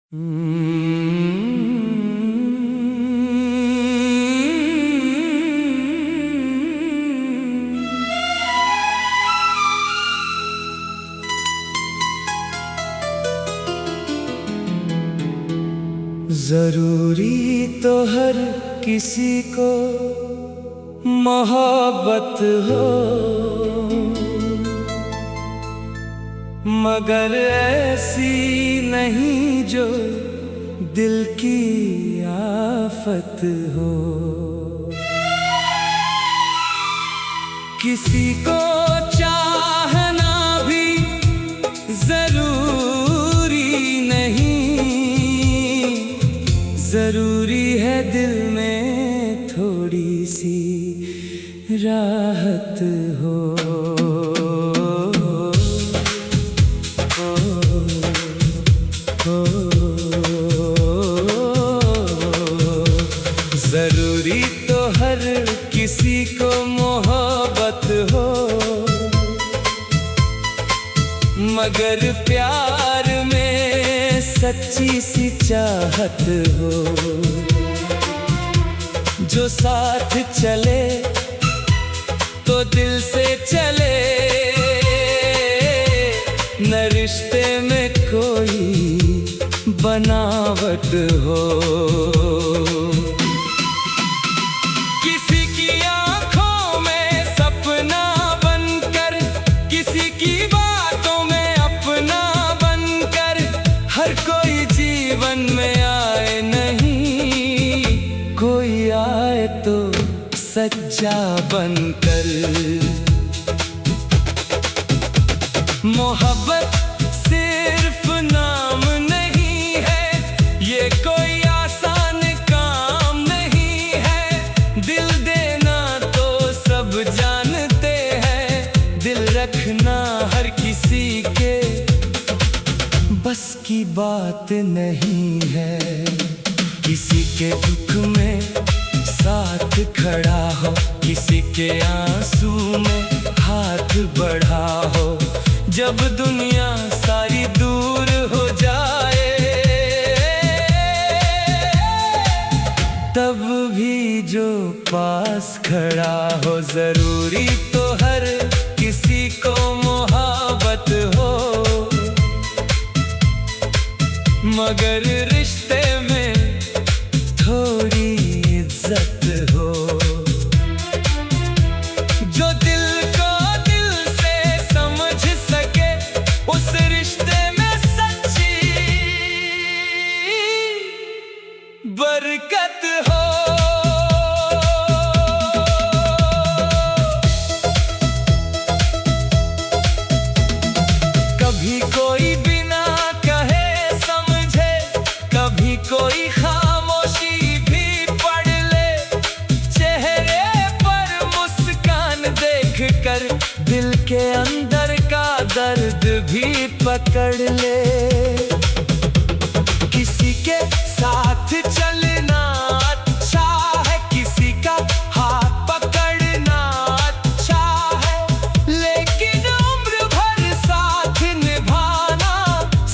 जरूरी तो हर किसी को मोहब्बत हो, मगर ऐसी नहीं जो दिल की आफत हो। किसी को चाहना भी जरूरी नहीं, जरूरी है दिल में थोड़ी सी राहत हो। जरूरी तो हर किसी को मोहब्बत हो, मगर प्यार में सच्ची सी चाहत हो। जो साथ चले तो दिल से चले, न रिश्ते में कोई बनावट हो। किसी की आंखों में सपना बनकर, किसी की बातों में अपना बनकर, हर कोई जीवन में आए नहीं, कोई आए तो सच्चा बनकर। मोहब्बत सिर्फ नाम नहीं है, ये कोई आसान काम नहीं है। दिल देना तो सब जानते हैं, दिल रखना हर किसी के बस की बात नहीं है। किसी के दुख में साथ खड़ा हो, किसी के आंसू में हाथ बढ़ा हो। जब दुनिया सारी दूर हो जाए, तब भी जो पास खड़ा हो। जरूरी तो हर किसी को मोहब्बत हो, मगर रिश्ते में थोड़ी इज्जत हो। जो दिल को दिल से समझ सके, उस रिश्ते में सच्ची बरकत हो। कभी कोई बिना कहे समझे, कभी कोई खामोशी भी पढ़ ले। चेहरे पर मुस्कान देखकर दिल के अंदर का दर्द भी पकड़ ले। किसी के साथ चलना अच्छा है, किसी का हाथ पकड़ना अच्छा है, लेकिन उम्र भर साथ निभाना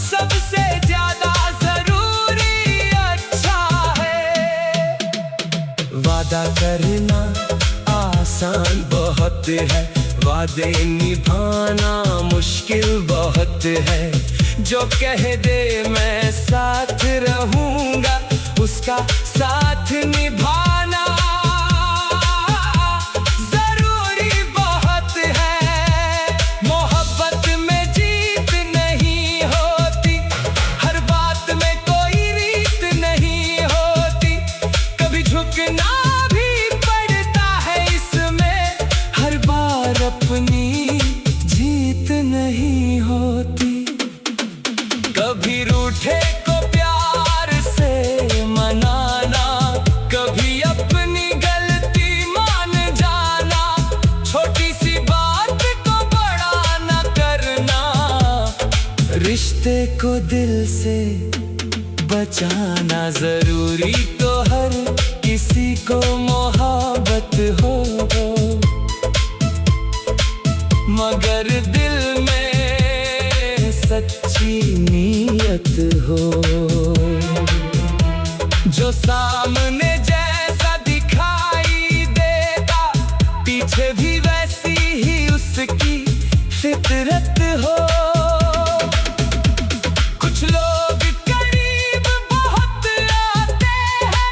सबसे ज्यादा जरूरी अच्छा है। वादा करना आसान बहुत है, वादे निभाना मुश्किल बहुत है। जो कह दे मैं साथ रहूंगा, उसका साथ निभाना जरूरी बहुत है। मोहब्बत में जीत नहीं होती, हर बात में कोई रीत नहीं होती। कभी झुकना भी पड़ता है इसमें, हर बार अपनी जीत नहीं होती। कभी रूठे को प्यार से मनाना, कभी अपनी गलती मान जाना। छोटी सी बात को बड़ा न करना, रिश्ते को दिल से बचाना। जरूरी तो हर किसी को मोहब्बत हो, मगर दिल में सच्ची नीयत हो। जो सामने जैसा दिखाई देता, पीछे भी वैसी ही उसकी फितरत हो। कुछ लोग करीब बहुत आते हैं,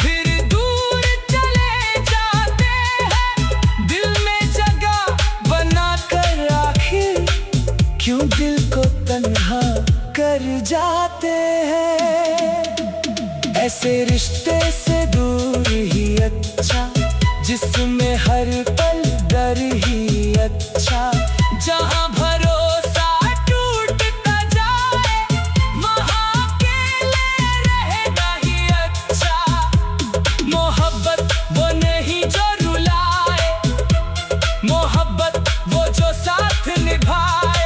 फिर दूर चले जाते हैं। दिल में जगह बनाकर आखिर क्यों दिल को तन्हा कर जाते हैं। ऐसे रिश्ते से दूर ही अच्छा, जिसमें हर पल डर ही अच्छा। जहाँ भरोसा टूटता जाए, वहाँ अकेले रहना ही अच्छा। मोहब्बत वो नहीं जो रुलाए, मोहब्बत वो जो साथ निभाए।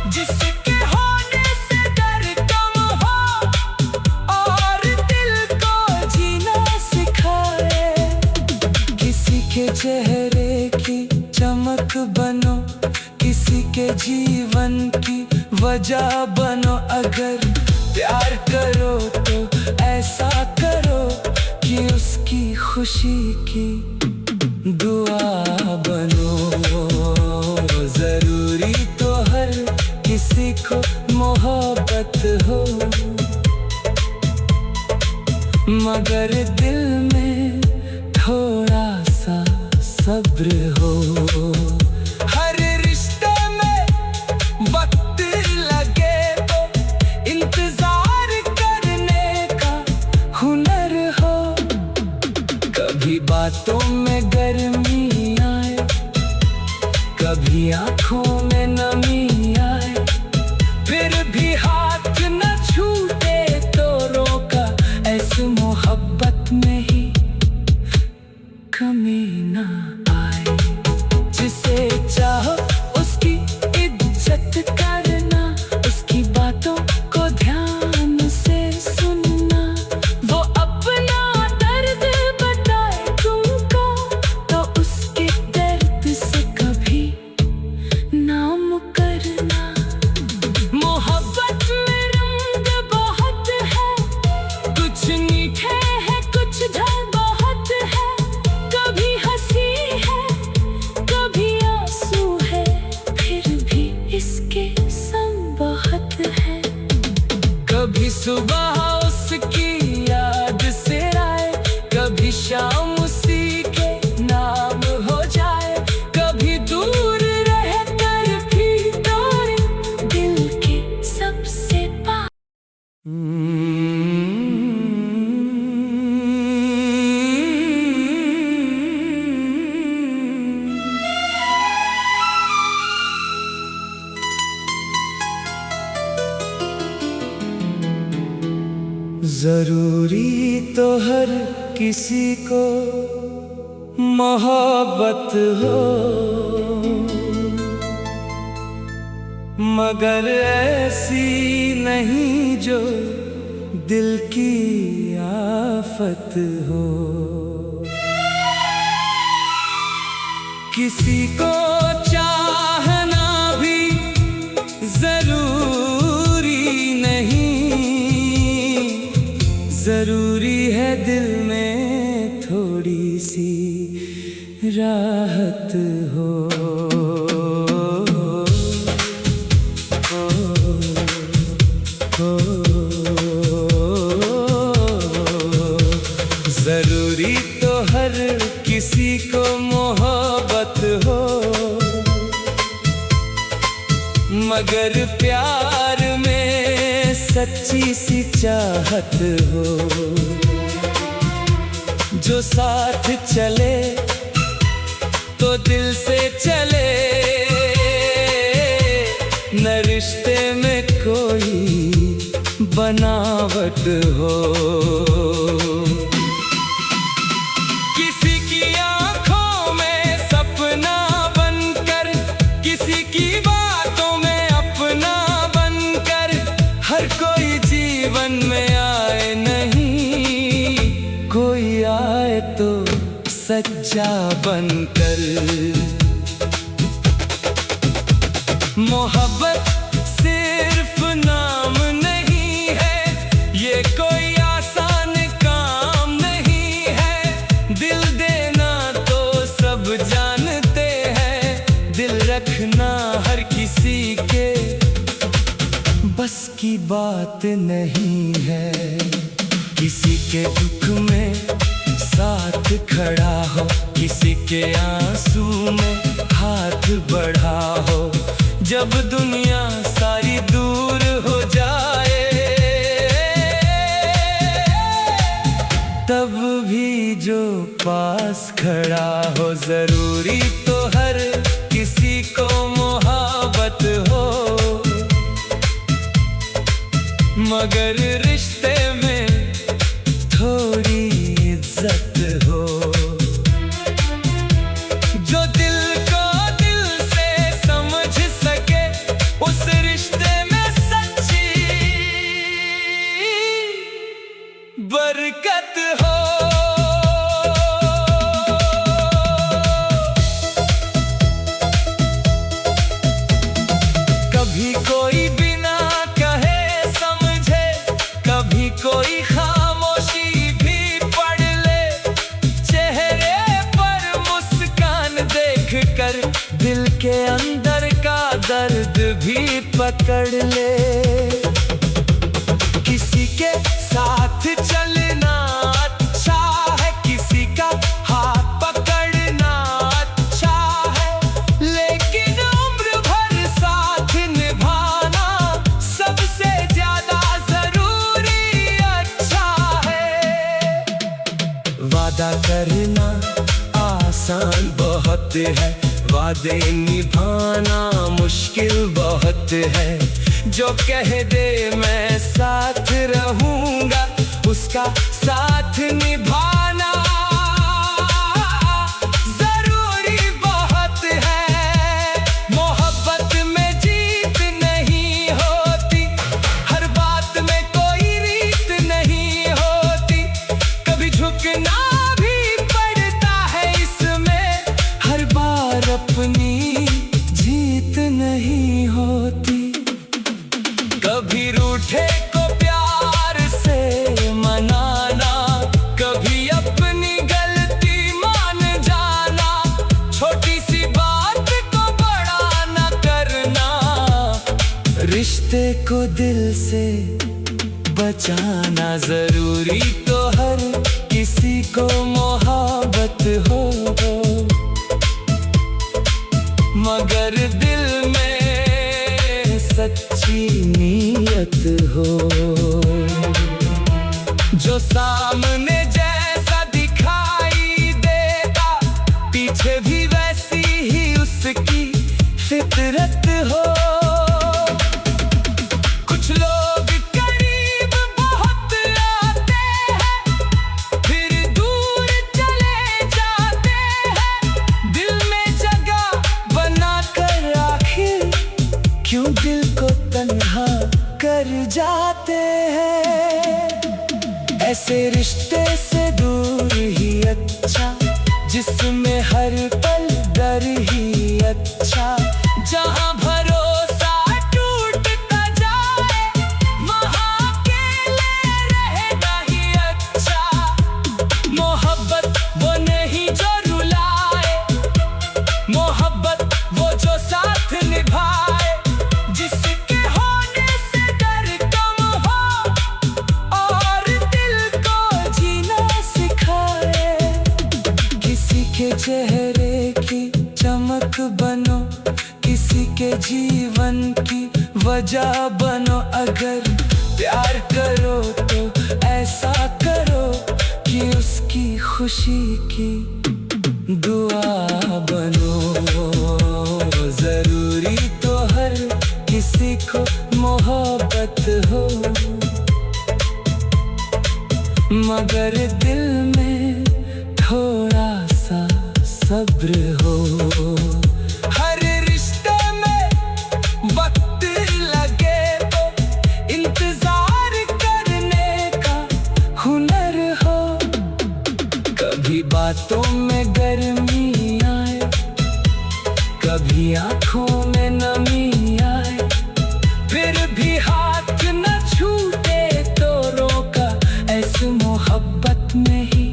जिसके होने से डर कम हो और दिल को जीना सिखाए। किसी के चेहरे की चमक बनो, किसी के जीवन की वजह बनो। अगर प्यार करो तो ऐसा करो कि उसकी खुशी की दुआ बनो। जरूरी तो हर किसी को मोहब्बत हो, मगर दिल में थोड़ा सा सब्र हो। हर रिश्ते में वक्त लगे तो इंतजार करने का हुनर हो। कभी बातों में गर्मी आए, कभी आंखों में नमी आए, फिर भी हाथ न छूटे तो रोका। ऐसी मोहब्बत में ही कमी ना आए। जिसे चाहो उसकी इज्जत करना, उसकी बातों को ध्यान से सुनना। वो अपना दर्द बताए तुमको तो उसके दर्द से कभी ना मुकरना। मोहब्बत में रंग बहुत है, कुछ मीठे हैं कुछ डर बहुत है। कभी हंसी है कभी आंसू है, फिर भी इसके संग बहुत है। कभी सुबह उसकी याद से आए, कभी शाम उसी के नाम हो जाए। कभी दूर रहकर भी दौड़े दिल के सबसे पास। जरूरी तो हर किसी को मोहब्बत हो, मगर ऐसी नहीं जो दिल की आफत हो। किसी को चाहना भी जरूरी नहीं, जरूरी है दिल में थोड़ी सी राहत हो। जरूरी तो हर किसी को मोहब्बत हो, मगर प्यार में सच्ची सी चाहत हो। जो साथ चले तो दिल से चले, न रिश्ते में कोई बनावट हो। किसी की आंखों में सपना बनकर, किसी की बातों में अपना बनकर, हर कोई जीवन में आए नहीं, कोई आए तो सच्चा बनकर। मोहब्बत सिर्फ नाम नहीं है, ये कोई आसान बात नहीं है। किसी के दुख में साथ खड़ा हो, किसी के आंसू में हाथ बढ़ा हो। जब दुनिया सारी दूर हो जाए तब भी जो पास खड़ा हो, जरूरी तो हर किसी को मोहब्बत हो, मगर रिश्ते में थोड़ी इज्जत हो। जो दिल को दिल से समझ सके उस रिश्ते में सच्ची बरकत हो। कभी कोई बिना कहे समझे, कभी कोई खामोशी भी पढ़ ले, चेहरे पर मुस्कान देख कर दिल के अंदर का दर्द भी पकड़ ले। किसी के साथ चलना अच्छा है, किसी का हाथ पकड़ना अच्छा है, लेकिन उम्र भर साथ निभाना सबसे ज्यादा जरूरी अच्छा है। वादा करना आसान बहुत है, वादे निभाना मुश्किल बहुत है। जो कह दे मैं साथ रहूंगा, उसका साथ निभाना जरूरी बहुत है। मोहब्बत में जीत नहीं होती, हर बात में कोई रीत नहीं होती, कभी झुकना भी पड़ता है इसमें, हर बार अपनी जीत नहीं होती। कभी रूठे को प्यार से मनाना, कभी अपनी गलती मान जाना, छोटी सी बात को बड़ा न करना, रिश्ते को दिल से बचाना जरूरी तो हर किसी को मोहब्बत हो, मगर दिल में सच्ची नीयत हो। जो सामने जैसा दिखाई देता, पीछे भी वैसी ही उसकी फितरत हो। कुछ लोग करीब बहुत आते हैं, फिर दूर चले जाते हैं, दिल में जगह बनाकर आखिर क्यों दिल को तन्हा कर जाते हैं। ऐसे रिश्ते से दूर ही अच्छा, जिसमें हर पल डर ही अच्छा, जहां भरोसा टूटता जाए वहां अकेले रहना ही अच्छा। मोहब्बत वो नहीं जो रुलाए, मोहब्बत वो जो साथ निभाए, जिसके होने से डर कम हो और दिल को जीना सिखाए। किसी के चेहरे की चमक बनो, किसी के जीवन की वजह बनो। अगर प्यार करो तो ऐसा करो कि उसकी खुशी की दुआ बनो। जरूरी तो हर किसी को मोहब्बत हो, मगर दिल में थोड़ा सा सब्र हो। हर रिश्ते में वक्त लगे तो इंतजार करने का हुनर हो। कभी बातों में गर्मी आए, कभी आंखों में नमी आए, फिर भी हाथ न छूटे तो रोका। ऐसी मोहब्बत में ही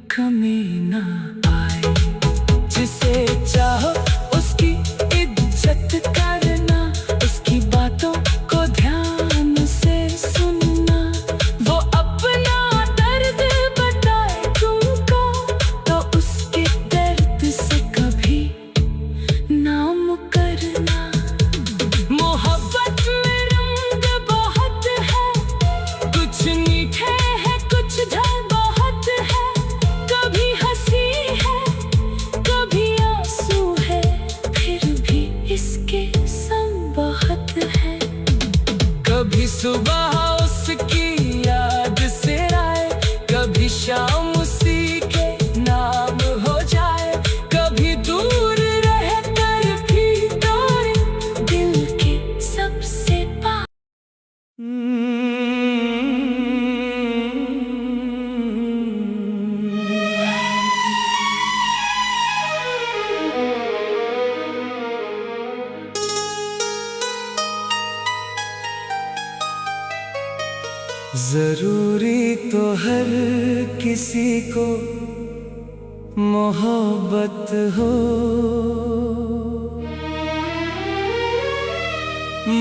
कमी ना आए। जिसे चाहो उसकी इज्जत करना, उसकी बातों को ध्यान सुबह उसकी याद से आए, कभी शाम उसी के नाम हो जाए, कभी दूर रहकर भी दौड़े दिल के सबसे पास। जरूरी तो हर किसी को मोहब्बत हो,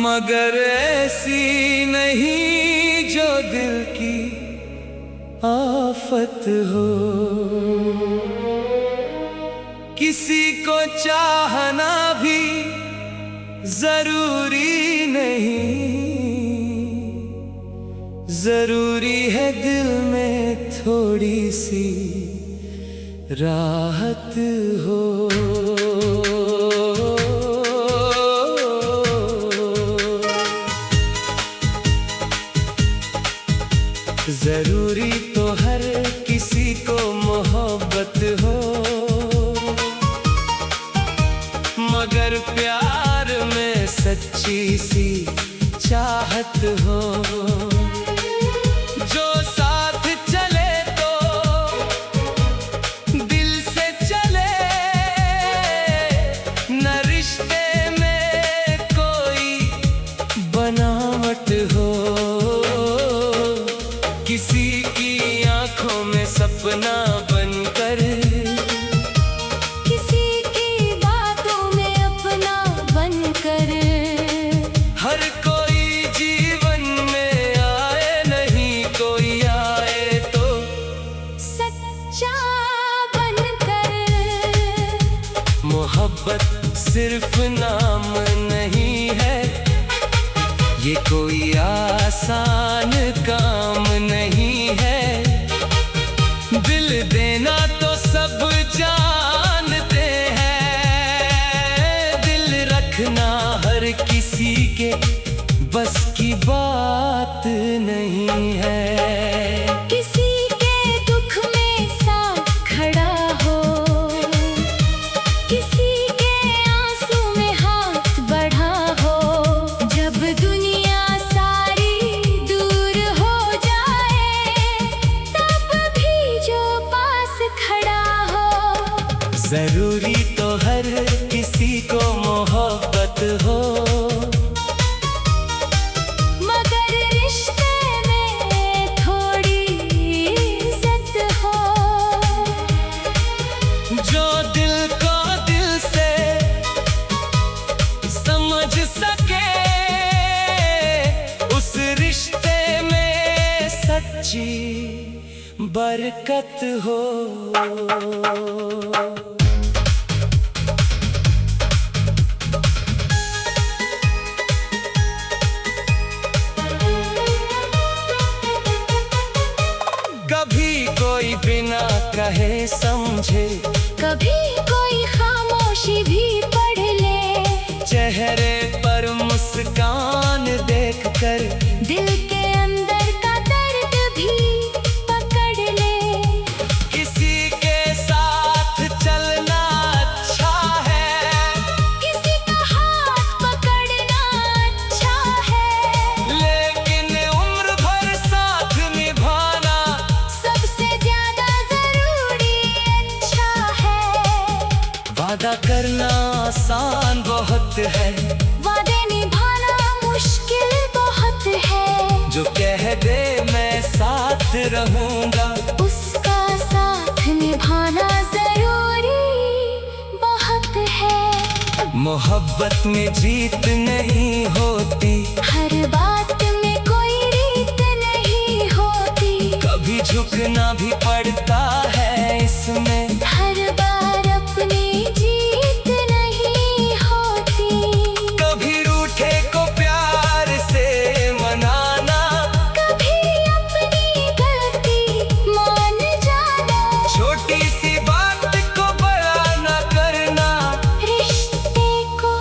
मगर ऐसी नहीं जो दिल की आफत हो। किसी को चाहना भी जरूरी नहीं, जरूरी है दिल में थोड़ी सी राहत हो। जरूरी तो हर किसी को मोहब्बत हो, मगर प्यार में सच्ची सी चाहत हो। जो साथ चले तो दिल से चले, न रिश्ते में कोई बनावट हो। किसी की आंखों में सपना बनकर, किसी की बातों में अपना बनकर, हर कोई जीवन में आए, नहीं कोई आए तो सच्चा बनकर। मोहब्बत सिर्फ नाम नहीं है, ये कोई आसान काम नहीं है। दिल देना तो सब जानते हैं, दिल रखना हर किसी के बस की बात नहीं है। किसी के दुख में साथ खड़ा हो, किसी के आंसू में हाथ बढ़ा हो। जब दुनिया सारी दूर हो जाए, तब भी जो पास खड़ा हो। जरूरी तो हर किसी को मोहब्बत हो, मगर रिश्ते में थोड़ी इज्जत हो। जो दिल को दिल से समझ सके, उस रिश्ते में सच्ची बरकत हो। कभी कोई बिना कहे समझे, कभी कोई खामोशी भी पढ़ ले, चेहरे पर मुस्कान देखकर दिल के अंदर का दर्द भी पकड़ ले। किसी के साथ चलना अच्छा है, किसी का हाथ पकड़ना अच्छा है, लेकिन उम्र भर साथ निभाना सबसे ज्यादा जरूरी अच्छा है। वादा करना आसान बहुत है, वादे निभाना मुश्किल बहुत है। जो कह दे मैं साथ रहूंगा, उसका साथ निभाना जरूरी बहुत है। मोहब्बत में जीत नहीं होती, हर बात में कोई रीत नहीं होती, कभी झुकना भी पड़ता है इसमें। हर बार अपनी जीत नहीं होती, कभी रूठे को प्यार से मनाना, कभी अपनी गलती मान जाना। छोटी सी बात को बड़ा न करना, रिश्ते को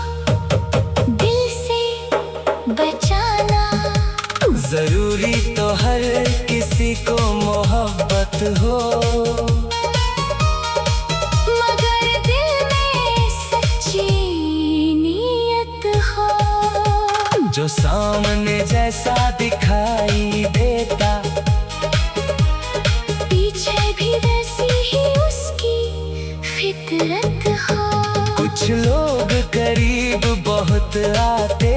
दिल से बचाना। जरूर जरूरी तो हर किसी को मोहब्बत हो, मगर दिल में सच्ची नीयत हो। जो सामने जैसा दिखाई देता पीछे भी वैसी ही उसकी फितरत हो। कुछ लोग करीब बहुत आते